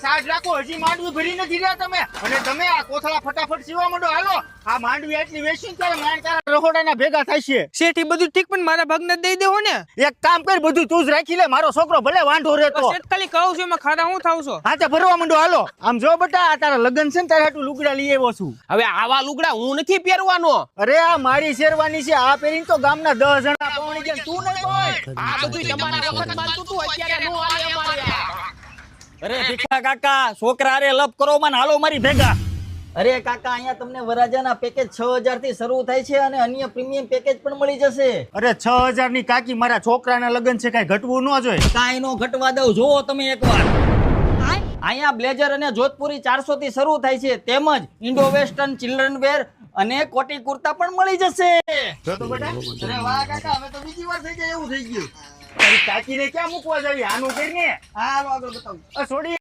સાઠ રાખો, હજી માંડવી ભરી નથી રહ્યા તમે. અને તમે આ કોથળા ફટાફટ સીવા માંડો. હાલો, આ માંડવી એટલી વેચી ત્યારે માંડ તારા રખોડાના ભેગા થાય છે. શેઠ ઈ બધું ઠીક, પણ મારા ભાગને દઈ દેવો ને. એક કામ કર, બધું તું જ રાખી લે. મારો છોકરો ભલે વાંઢો રહેતો. શેઠ ખાલી કહું છું, એમાં ખાડા હું થાવ છો. હા તે ભરવા માંડો. હાલો, આમ જો બેટા, આ તારા લગ્ન છે ને, તારે હાટું લુગડા લઈ આવ્યો છું. હવે આવા લુગડા હું નથી પહેરવાનો. અરે આ મારી શેરવાની છે. આ પહેરીને તો ગામના 10 જણા પવણી ગયા. તું નહીં હોય. આ બધું તમારા વખત માનતું તું, અત્યારે નો હાલે અમારે. અરે ભીખા કાકા, છોકરા અરે લપ કરો માં, હાલો મારી ભેગા. અરે કાકા, અહીંયા તમને વરાજાના પેકેજ 6000 થી શરૂ થાય છે અને અન્ય પ્રીમિયમ પેકેજ પણ મળી જશે. અરે 6000 ની કાકી, મારા છોકરાના લગ્ન છે, કઈ ઘટવું ન જોઈએ. કાંઈ નો ઘટવા દઉં, જોવો તમે એકવાર. અહીંયા બ્લેઝર અને જોધપુરી 400 થી શરૂ થાય છે, તેમજ ઇન્ડો વેસ્ટર્ન ચિલ્ડ્રન વેર અને કોટી કુર્તા પણ મળી જશે. જો તો બેટા, અરે વાહ કાકા, હવે તો બીજી વાર થઈ જાય એવું થઈ ગયું. તારી કાકીને ક્યાં મૂકવા જાવી? આનું કરીને. હા, આગળ બતાવું. છોડી